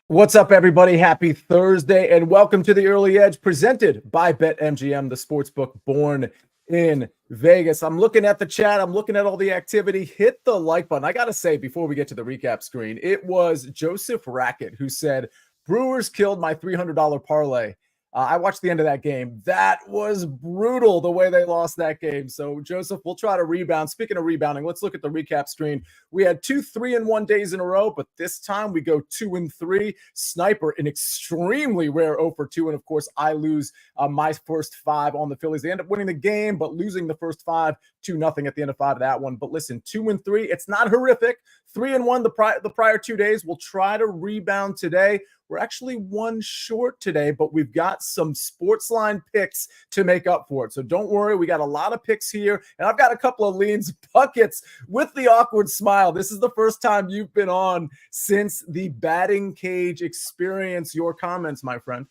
What's up, everybody? Happy Thursday, and welcome to the Early Edge presented by BetMGM, the sportsbook born in Vegas. I'm looking at the chat. I'm looking at all the activity. Hit the like button. I got to say, before we get to the recap screen, it was Joseph Rackett who said, Brewers killed my $300 parlay. I watched the end of that game. That was brutal the way they lost that game. So, Joseph, we'll try to rebound. Speaking of rebounding, let's look at the recap screen. We had 2 3-1 days in a row, but this time we go 2-3. Sniper, an extremely rare 0 for 2. And of course, I lose my first 5 on the Phillies. They end up winning the game, but losing the first 5, 2-0 at the end of 5 of that one. But listen, 2-3, it's not horrific. 3-1 the prior 2 days. We'll try to rebound today. We're actually 1 short today, but we've got some SportsLine picks to make up for it. So don't worry, we got a lot of picks here, and I've got a couple of leans. Buckets with the awkward smile. This is the first time you've been on since the batting cage experience. Your comments, my friend.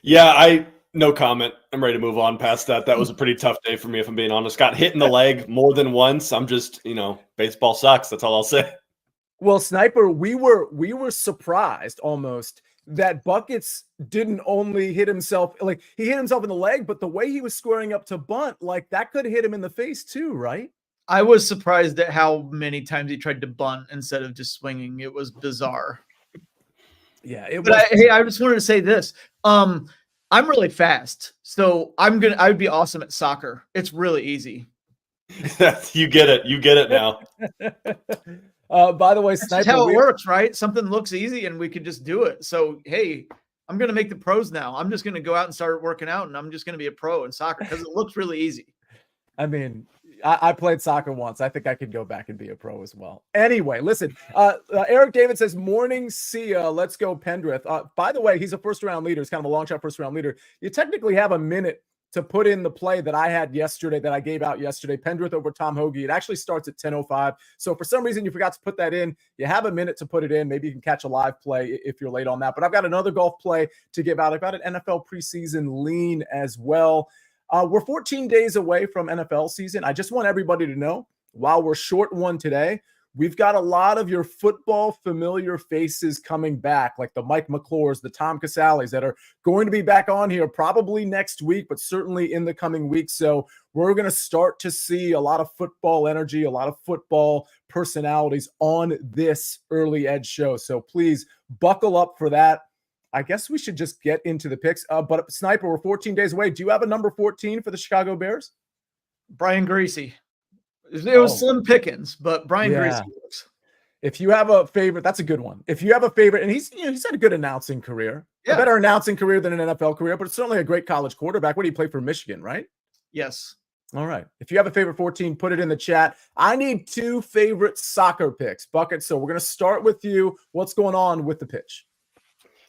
Yeah, no comment. I'm ready to move on past that. That was a pretty tough day for me, if I'm being honest. Got hit in the leg more than once. I'm just, baseball sucks. That's all I'll say. Well, Sniper, we were surprised almost that Buckets didn't only hit himself, like he hit himself in the leg, but the way he was squaring up to bunt, like that could hit him in the face too, right? I was surprised at how many times he tried to bunt instead of just swinging. It was bizarre. Yeah, it but was. I just wanted to say this. I'm really fast, so I would be awesome at soccer. It's really easy. You get it. You get it now. By the way, Sniper, that's how it works, right? Something looks easy and we could just do it. So, hey, I'm going to make the pros now. I'm just going to go out and start working out, and I'm just going to be a pro in soccer because it looks really easy. I mean, I played soccer once. I think I could go back and be a pro as well. Anyway, listen, Eric David says, morning, Sia. Let's go, Pendrith. By the way, he's a first-round leader. He's kind of a long-shot first-round leader. You technically have a minute to put in the play that I had yesterday, that I gave out yesterday, Pendrith over Tom Hoagie. It actually starts at 10:05. So for some reason you forgot to put that in, you have a minute to put it in. Maybe you can catch a live play if you're late on that. But I've got another golf play to give out. I've got an NFL preseason lean as well. We're 14 days away from NFL season. I just want everybody to know, while we're short one today, we've got a lot of your football familiar faces coming back, like the Mike McClures, the Tom Casalis, that are going to be back on here probably next week, but certainly in the coming weeks. So we're going to start to see a lot of football energy, a lot of football personalities on this Early Edge show. So please buckle up for that. I guess we should just get into the picks. But Sniper, we're 14 days away. Do you have a number 14 for the Chicago Bears? Brian Greasy. It was Slim Pickens, but Brian Greasy works. If you have a favorite, that's a good one. If you have a favorite, and he's had a good announcing career, a better announcing career than an NFL career, but it's certainly a great college quarterback. What do you play for Michigan, right? Yes. All right. If you have a favorite 14, put it in the chat. I need 2 favorite soccer picks, Bucket. So we're going to start with you. What's going on with the pitch?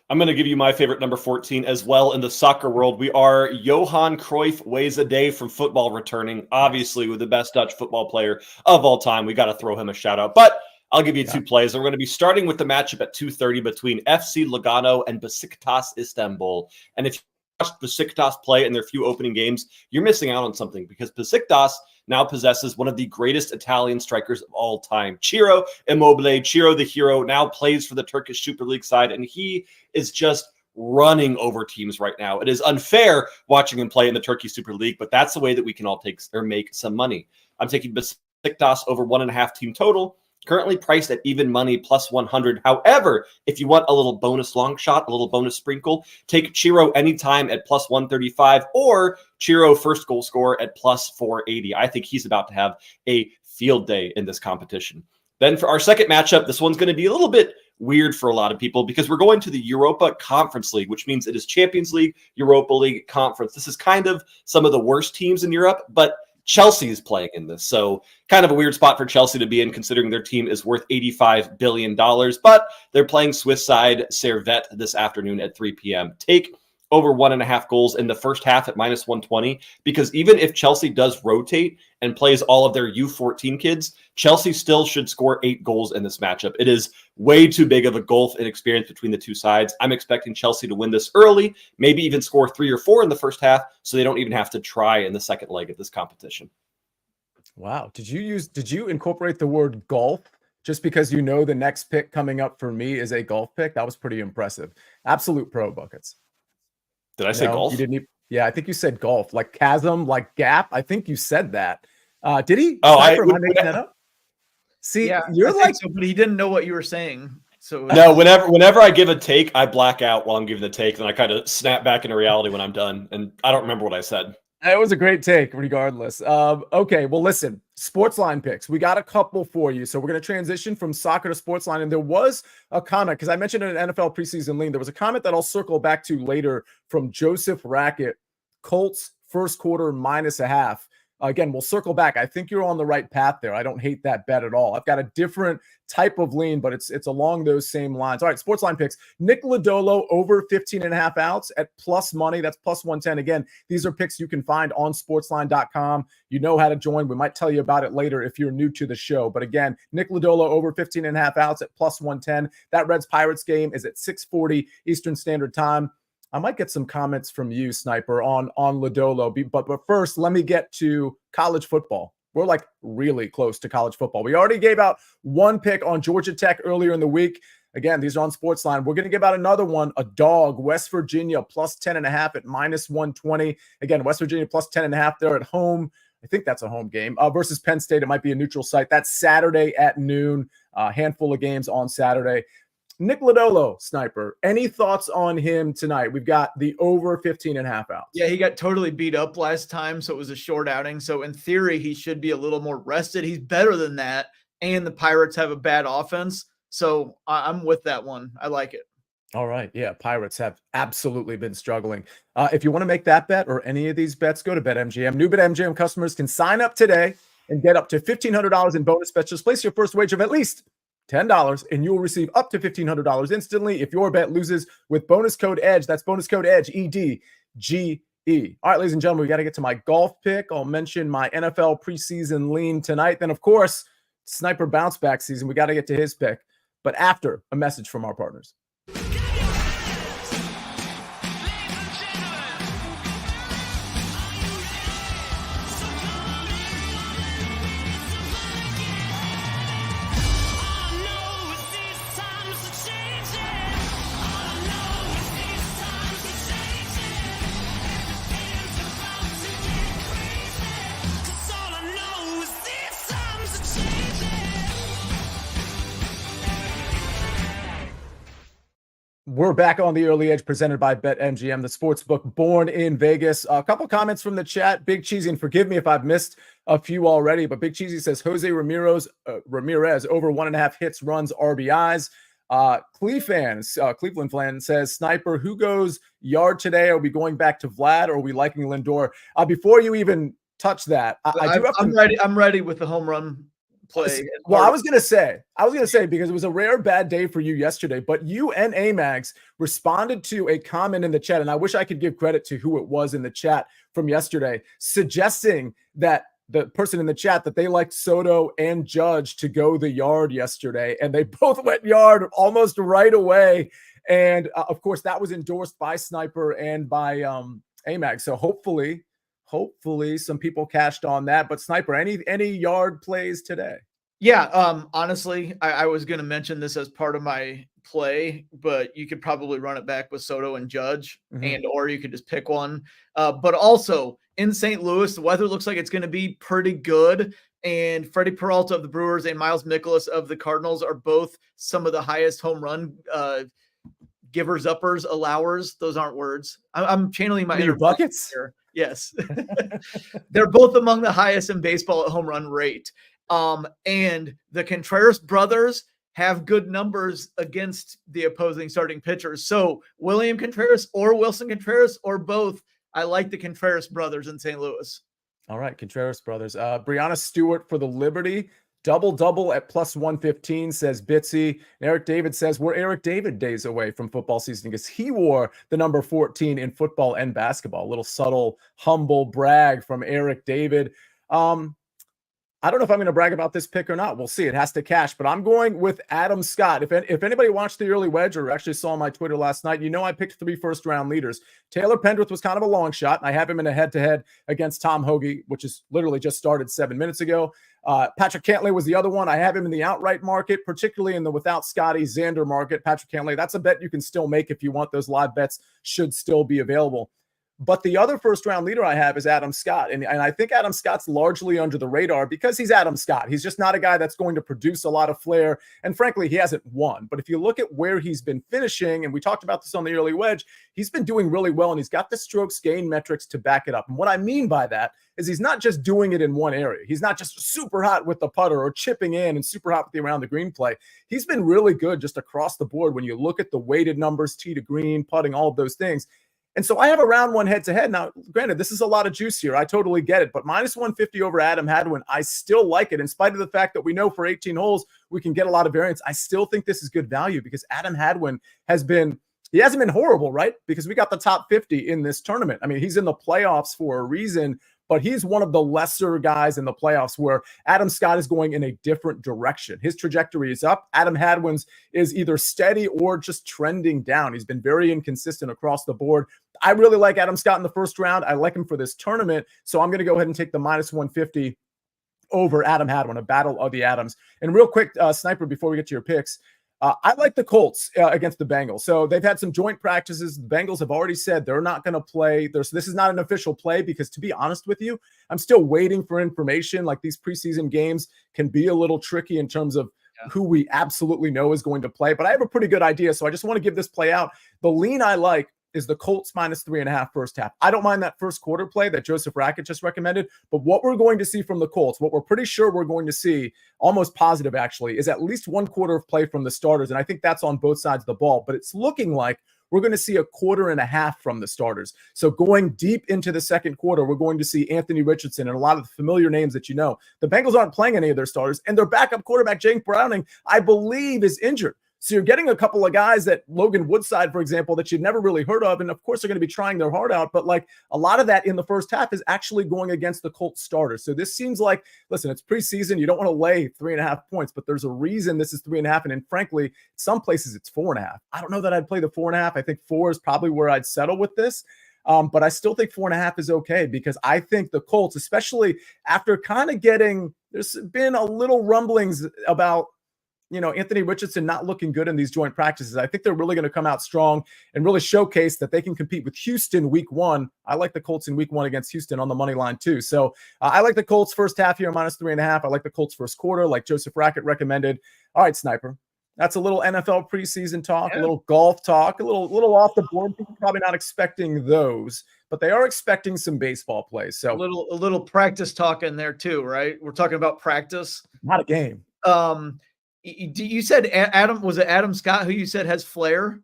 I'm going to give you my favorite number 14 as well in the soccer world. We are Johan Cruyff weighs a day from football returning, obviously with the best Dutch football player of all time. We got to throw him a shout out, but I'll give you 2 plays. We're going to be starting with the matchup at 2:30 between FC Lugano and Besiktas Istanbul. And if you watch Besiktas play in their few opening games, you're missing out on something, because Besiktas now possesses one of the greatest Italian strikers of all time. Ciro Immobile, Ciro the hero, now plays for the Turkish Super League side, and he is just running over teams right now. It is unfair watching him play in the Turkey Super League, but that's the way that we can all make some money. I'm taking Besiktas over 1.5 team total, currently priced at even money plus 100. However, if you want a little bonus long shot, a little bonus sprinkle, take Ciro anytime at plus 135 or Ciro first goal scorer at plus 480. I think he's about to have a field day in this competition. Then for our second matchup, this one's going to be a little bit weird for a lot of people because we're going to the Europa Conference League, which means it is Champions League, Europa League, Conference. This is kind of some of the worst teams in Europe, but Chelsea is playing in this. So kind of a weird spot for Chelsea to be in, considering their team is worth $85 billion, but they're playing Swiss side Servette this afternoon at 3 p.m. Take over 1.5 goals in the first half at minus 120, because even if Chelsea does rotate and plays all of their U14 kids, Chelsea still should score 8 goals in this matchup. It is way too big of a gulf in experience between the two sides. I'm expecting Chelsea to win this early, maybe even score 3 or 4 in the first half, so they don't even have to try in the second leg of this competition. Wow. Did you incorporate the word golf just because you know the next pick coming up for me is a golf pick. That was pretty impressive. Absolute pro, Buckets. Did I say No, golf? you didn't. Yeah, I think you said golf, like chasm, like gap. I think you said that. Did he? Oh, Sniper, am I making that up? See, Yeah, you're I like, think so, but he didn't know what you were saying. So No, whenever I give a take, I black out while I'm giving the take, then I kind of snap back into reality when I'm done, and I don't remember what I said. it was a great take, regardless. Okay, well, listen, Sportsline picks. We got a couple for you, so we're going to transition from soccer to Sportsline. And there was a comment because I mentioned in an NFL preseason lean. There was a comment that I'll circle back to later from Joseph Rackett. Colts first quarter -0.5. Again, we'll circle back. I think you're on the right path there. I don't hate that bet at all. I've got a different type of lean, but it's along those same lines. All right, Sportsline picks. Nick Lodolo over 15.5 outs at plus money. That's plus 110. Again, these are picks you can find on sportsline.com. You know how to join. We might tell you about it later if you're new to the show. But again, Nick Lodolo over 15.5 outs at plus 110. That Reds-Pirates game is at 6:40 Eastern Standard Time. I might get some comments from you, Sniper, on Lodolo. But first, let me get to college football. We're like really close to college football. We already gave out one pick on Georgia Tech earlier in the week. Again, these are on Sportsline. We're going to give out another one, a dog, West Virginia plus 10.5 at -120. Again, West Virginia plus 10.5. They're at home. I think that's a home game versus Penn State. It might be a neutral site. That's Saturday at noon. A handful of games on Saturday. Nick Lodolo, Sniper, any thoughts on him tonight? We've got the over 15.5 outs. yeah, he got totally beat up last time, so it was a short outing. So in theory, he should be a little more rested. He's better than that, and the Pirates have a bad offense. So I'm with that one. I like it. All right. Yeah, Pirates have absolutely been struggling. If you want to make that bet or any of these bets, go to BetMGM. New BetMGM customers can sign up today and get up to $1,500 in bonus bets. Just place your first wager of at least $10 and you will receive up to $1,500 instantly if your bet loses with bonus code EDGE. That's bonus code EDGE, EDGE. All right, ladies and gentlemen, we got to get to my golf pick. I'll mention my NFL preseason lean tonight. Then, of course, Sniper bounce back season. We got to get to his pick, but after a message from our partners. We're back on the early edge presented by BetMGM, the sports book born in Vegas. A couple comments from the chat. Big Cheesy, and forgive me if I've missed a few already, but Big Cheesy says Jose Ramirez over 1.5 hits, runs, RBIs. Cleveland fan says, Sniper, who goes yard today? Are we going back to Vlad or are we liking Lindor? Before you even touch that, I'm ready with the home run play. Well, I was gonna say because it was a rare bad day for you yesterday, but you and Amags responded to a comment in the chat, and I wish I could give credit to who it was in the chat from yesterday, suggesting that the person in the chat that they liked Soto and Judge to go the yard yesterday, and they both went yard almost right away. And of course, that was endorsed by Sniper and by Amags. So hopefully some people cashed on that. But Sniper, any yard plays today? Yeah, honestly, I was going to mention this as part of my play, but you could probably run it back with Soto and Judge, or you could just pick one. But also in St. Louis, the weather looks like it's going to be pretty good. And Freddie Peralta of the Brewers and Miles Mikolas of the Cardinals are both some of the highest home run givers, uppers, allowers. Those aren't words. I'm channeling my inner Buckets here. Yes. They're both among the highest in baseball at home run rate. And the Contreras brothers have good numbers against the opposing starting pitchers. So William Contreras or Wilson Contreras or both. I like the Contreras brothers in St. Louis. All right, Contreras brothers. Brianna Stewart for the Liberty. Double at plus 115, says Bitsy. Eric David says we're Eric David days away from football season because he wore the number 14 in football and basketball. A little subtle, humble brag from Eric David. I don't know if I'm going to brag about this pick or not. We'll see. It has to cash, but I'm going with Adam Scott. If anybody watched the early wedge or actually saw my Twitter last night, I picked 3 first-round leaders. Taylor Pendrith was kind of a long shot. I have him in a head-to-head against Tom Hoagie, which is literally just started 7 minutes ago. Patrick Cantlay was the other one. I have him in the outright market, particularly in the without Scotty Xander market. Patrick Cantlay, that's a bet you can still make if you want. Those live bets should still be available. But the other first-round leader I have is Adam Scott. And I think Adam Scott's largely under the radar because he's Adam Scott. He's just not a guy that's going to produce a lot of flair. And frankly, he hasn't won. But if you look at where he's been finishing, and we talked about this on the early wedge, he's been doing really well, and he's got the strokes gain metrics to back it up. And what I mean by that is he's not just doing it in one area. He's not just super hot with the putter or chipping in and super hot with the around the green play. He's been really good just across the board when you look at the weighted numbers, tee to green, putting, all of those things. And so I have a round one head-to-head. Now, granted, this is a lot of juice here. I totally get it. But minus 150 over Adam Hadwin, I still like it. In spite of the fact that we know for 18 holes, we can get a lot of variance, I still think this is good value because Adam Hadwin hasn't been horrible, right? Because we got the top 50 in this tournament. I mean, he's in the playoffs for a reason, but he's one of the lesser guys in the playoffs where Adam Scott is going in a different direction. His trajectory is up. Adam Hadwin's is either steady or just trending down. He's been very inconsistent across the board. I really like Adam Scott in the first round. I like him for this tournament. So I'm going to go ahead and take the minus 150 over Adam Hadwin, a battle of the Adams. And real quick, Sniper, before we get to your picks, I like the Colts against the Bengals. So they've had some joint practices. The Bengals have already said they're not going to play. This is not an official play because, to be honest with you, I'm still waiting for information. Like, these preseason games can be a little tricky in terms of who we absolutely know is going to play. But I have a pretty good idea, so I just want to give this play out. The lean I like is the Colts minus 3.5 first half. I don't mind that first quarter play that Joseph Rackett just recommended, but what we're going to see from the Colts, what we're pretty sure we're going to see, almost positive actually, is at least 1 quarter of play from the starters, and I think that's on both sides of the ball, but it's looking like we're going to see a quarter and a half from the starters. So going deep into the second quarter, we're going to see Anthony Richardson and a lot of the familiar names that you know. The Bengals aren't playing any of their starters, and their backup quarterback, Jake Browning, I believe is injured. So you're getting a couple of guys that Logan Woodside, for example, that you've never really heard of. And of course, they're going to be trying their heart out. But like a lot of that in the first half is actually going against the Colts starters. So this seems like, listen, it's preseason. You don't want to lay 3.5 points, but there's a reason this is 3.5. And frankly, some places it's 4.5. I don't know that I'd play the 4.5. I think 4 is probably where I'd settle with this. But I still think 4.5 is okay because I think the Colts, especially after kind of there's been a little rumblings about, Anthony Richardson not looking good in these joint practices. I think they're really going to come out strong and really showcase that they can compete with Houston week 1. I like the Colts in week 1 against Houston on the money line too. So I like the Colts first half here, minus 3.5. I like the Colts first quarter, like Joseph Rackett recommended. All right, Sniper. That's a little NFL preseason talk, a little golf talk, a little off the board. People probably not expecting those, but they are expecting some baseball plays. So a little practice talk in there too, right? We're talking about practice, not a game. You said Adam, was it Adam Scott who you said has flair?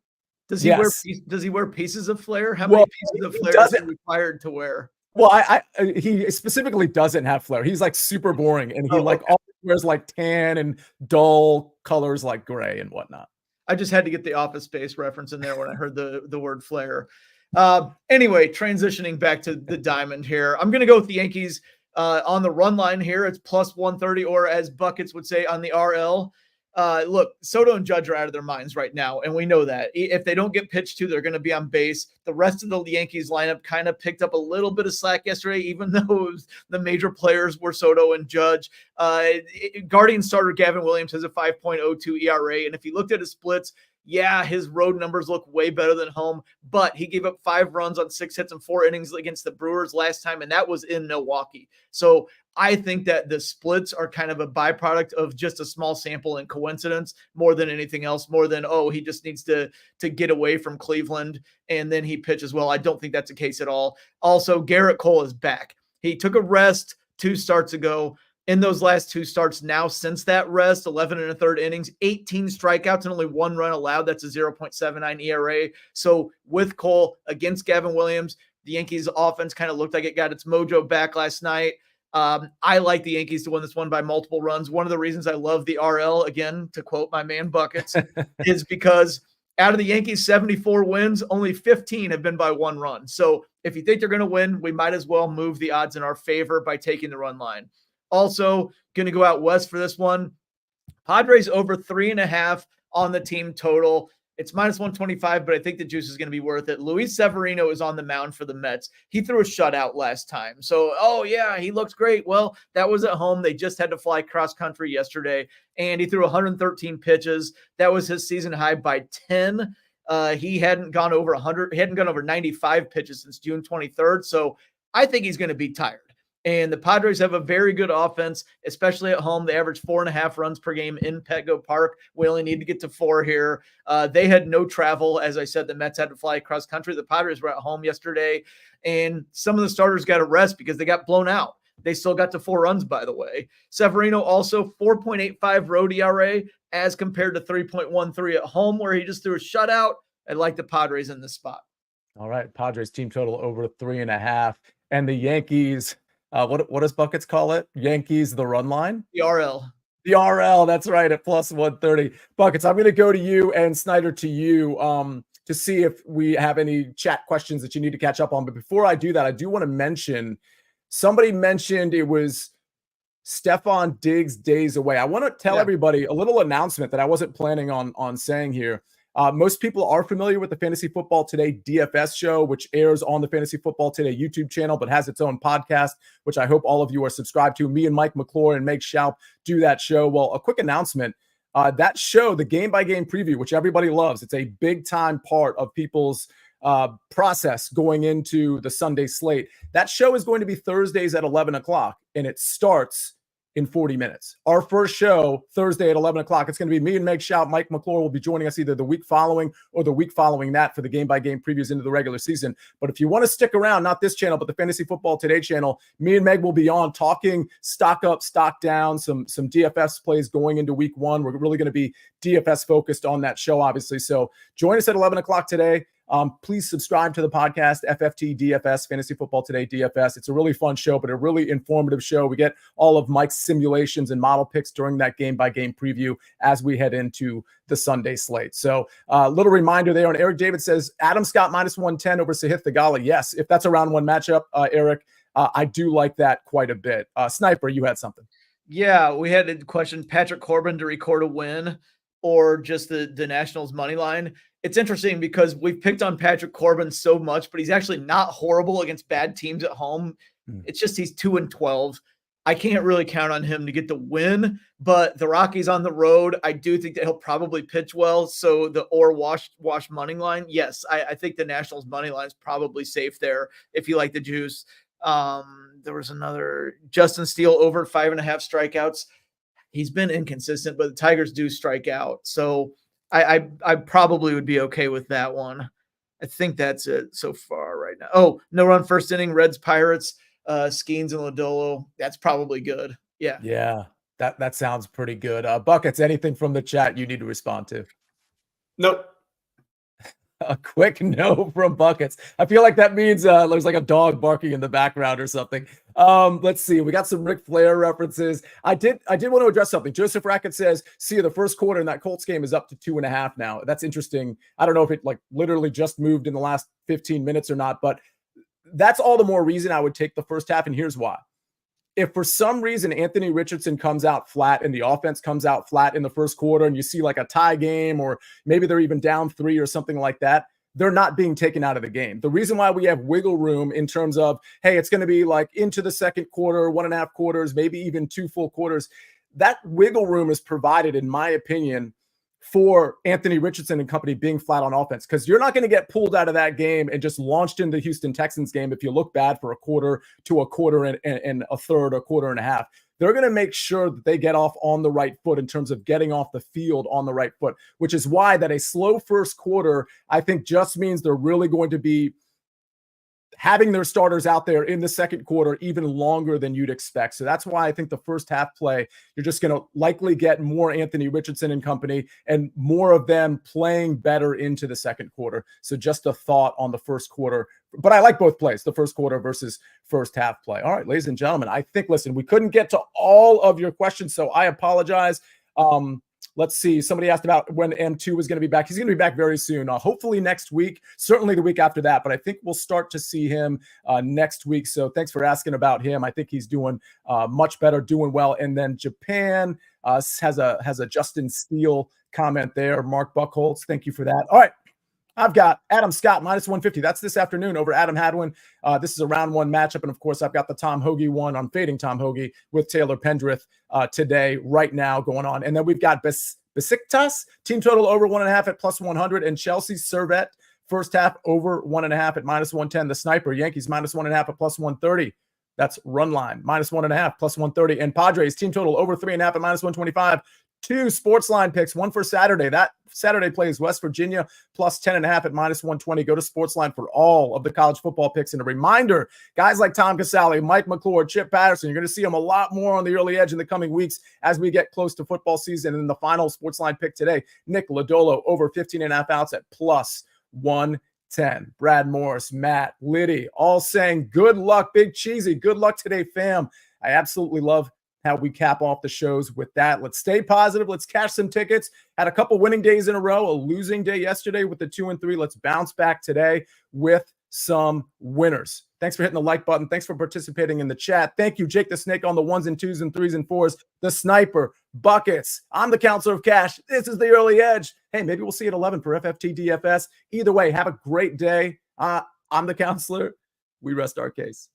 Does he wear pieces of flair? How many pieces of flair is he required to wear? Well, he specifically doesn't have flair. He's like super boring, and he always wears like tan and dull colors like gray and whatnot. I just had to get the Office Space reference in there when I heard the word flair. Anyway, transitioning back to the diamond here, I'm going to go with the Yankees on the run line here. It's plus 130, or as Buckets would say on the RL. Look, Soto and Judge are out of their minds right now, and we know that. If they don't get pitched to, they're going to be on base. The rest of the Yankees lineup kind of picked up a little bit of slack yesterday, even though the major players were Soto and Judge. Guardian starter Gavin Williams has a 5.02 ERA, and if you looked at his splits, yeah, his road numbers look way better than home, but he gave up 5 runs on 6 hits and 4 innings against the Brewers last time, and that was in Milwaukee. So I think that the splits are kind of a byproduct of just a small sample and coincidence more than anything else, more than, he just needs to get away from Cleveland and then he pitches well. I don't think that's the case at all. Also, Garrett Cole is back. He took a rest 2 starts ago. In those last 2 starts now since that rest, 11 1/3 innings, 18 strikeouts, and only 1 run allowed. That's a 0.79 ERA. So with Cole against Gavin Williams, the Yankees offense kind of looked like it got its mojo back last night. I like the Yankees to win this one by multiple runs. One of the reasons I love the RL, again, to quote my man Buckets, is because out of the Yankees' 74 wins, only 15 have been by 1 run. So if you think they're going to win, we might as well move the odds in our favor by taking the run line. Also, going to go out west for this one. Padres over 3.5 on the team total. It's minus 125, but I think the juice is going to be worth it. Luis Severino is on the mound for the Mets. He threw a shutout last time. So, oh, yeah, he looks great. Well, that was at home. They just had to fly cross country yesterday, and he threw 113 pitches. That was his season high by 10. He hadn't gone over 100. He hadn't gone over 95 pitches since June 23rd. So I think he's going to be tired. And the Padres have a very good offense, especially at home. They average 4.5 runs per game in Petco Park. We only need to get to 4 here. They had no travel. As I said, the Mets had to fly across country. The Padres were at home yesterday, and some of the starters got a rest because they got blown out. They still got to 4 runs, by the way. Severino also 4.85 road ERA as compared to 3.13 at home, where he just threw a shutout. I like the Padres in this spot. All right, Padres team total over 3.5, and the Yankees. What does Buckets call it? Yankees, the run line? The RL. The RL, that's right, at plus 130. Buckets, I'm going to go to you and Snyder to you to see if we have any chat questions that you need to catch up on. But before I do that, I do want to mention, somebody mentioned it was Stephon Diggs days away. I want to tell everybody a little announcement that I wasn't planning on saying here. Most people are familiar with the Fantasy Football Today DFS show, which airs on the Fantasy Football Today YouTube channel, but has its own podcast, which I hope all of you are subscribed to. Me and Mike McClure and Meg Schaup do that show. Well, a quick announcement. That show, the game-by-game preview, which everybody loves, it's a big-time part of people's process going into the Sunday slate. That show is going to be Thursdays at 11 o'clock, and it starts in 40 minutes. Our first show, Thursday at 11 o'clock, it's going to be me and Meg Schaup. Mike McClure will be joining us either the week following or the week following that for the game-by-game previews into the regular season. But if you want to stick around, not this channel, but the Fantasy Football Today channel, me and Meg will be on talking stock up, stock down, some DFS plays going into week 1. We're really going to be DFS focused on that show, obviously. So join us at 11 o'clock today. Please subscribe to the podcast, FFT DFS, Fantasy Football Today DFS. It's a really fun show, but a really informative show. We get all of Mike's simulations and model picks during that game-by-game preview as we head into the Sunday slate. So little reminder there. And Eric David says, Adam Scott minus 110 over Sahith Theegala. Yes, if that's a round 1 matchup, Eric, I do like that quite a bit. Sniper, you had something. Yeah, we had a question, Patrick Corbin to record a win or just the Nationals money line. It's interesting because we've picked on Patrick Corbin so much, but he's actually not horrible against bad teams at home. It's just he's 2-12. I can't really count on him to get the win, but the Rockies on the road, I do think that he'll probably pitch well. So the wash money line, yes, I think the Nationals money line is probably safe there if you like the juice. There was another Justin Steele over 5.5 strikeouts. He's been inconsistent, but the Tigers do strike out. So I probably would be okay with that one. I think that's it so far right now. Oh, no run first inning, Reds, Pirates, Skeens and Lodolo. That's probably good. Yeah. Yeah, that sounds pretty good. Buckets, anything from the chat you need to respond to? Nope. A quick no from Buckets. I feel like that means there's like a dog barking in the background or something. Let's see. We got some Ric Flair references. I did want to address something. Joseph Rackett says, see, the first quarter in that Colts game is up to 2.5 now. That's interesting. I don't know if it like literally just moved in the last 15 minutes or not, but that's all the more reason I would take the first half. And here's why. If for some reason Anthony Richardson comes out flat and the offense comes out flat in the first quarter and you see like a tie game or maybe they're even down 3 or something like that, they're not being taken out of the game. The reason why we have wiggle room in terms of, hey, it's going to be like into the second quarter, 1.5 quarters, maybe even 2 full quarters, that wiggle room is provided, in my opinion, for Anthony Richardson and company being flat on offense, because you're not going to get pulled out of that game and just launched into the Houston Texans game if you look bad for a quarter to a quarter and a third, a quarter and a half. They're going to make sure that they get off on the right foot in terms of getting off the field on the right foot, which is why that a slow first quarter, I think, just means they're really going to be having their starters out there in the second quarter even longer than you'd expect. So that's why I think the first half play, you're just going to likely get more Anthony Richardson and company and more of them playing better into the second quarter. So just a thought on the first quarter, but I like both plays, the first quarter versus first half play. All right, ladies and gentlemen, I think, listen, we couldn't get to all of your questions, so I apologize. let's see. Somebody asked about when M2 is going to be back. He's going to be back very soon. Hopefully next week, certainly the week after that. But I think we'll start to see him next week. So thanks for asking about him. I think he's doing much better, doing well. And then Japan has a Justin Steele comment there. Mark Buckholz, thank you for that. All right. I've got Adam Scott minus 150. That's this afternoon over Adam Hadwin. This is a round one matchup. And of course, I've got the Tom Hoagie one on fading Tom Hoagie with Taylor Pendrith today, right now going on. And then we've got Besiktas, team total over 1.5 at plus 100. And Chelsea Servette, first half over 1.5 at minus 110. The Sniper, Yankees minus 1.5 at plus 130. That's run line, minus 1.5, plus 130. And Padres, team total over 3.5 at minus 125. 2 SportsLine picks, one for Saturday. That Saturday plays West Virginia plus 10.5 at minus 120. Go to SportsLine for all of the college football picks. And a reminder, guys like Tom Casale, Mike McClure, Chip Patterson, you're going to see them a lot more on the early edge in the coming weeks as we get close to football season. And the final SportsLine pick today, Nick Lodolo over 15.5 outs at plus 110. Brad Morris, Matt, Liddy, all saying good luck, Big Cheesy. Good luck today, fam. I absolutely love how we cap off the shows with that. Let's stay positive. Let's cash some tickets. Had a couple winning days in a row, a losing day yesterday with the 2 and 3. Let's bounce back today with some winners. Thanks for hitting the like button. Thanks for participating in the chat. Thank you, Jake the Snake, on the 1s and 2s and 3s and 4s. The Sniper, Buckets. I'm the Counselor of Cash. This is the Early Edge. Hey, maybe we'll see you at 11 for FFT DFS. Either way, have a great day. I'm the Counselor. We rest our case.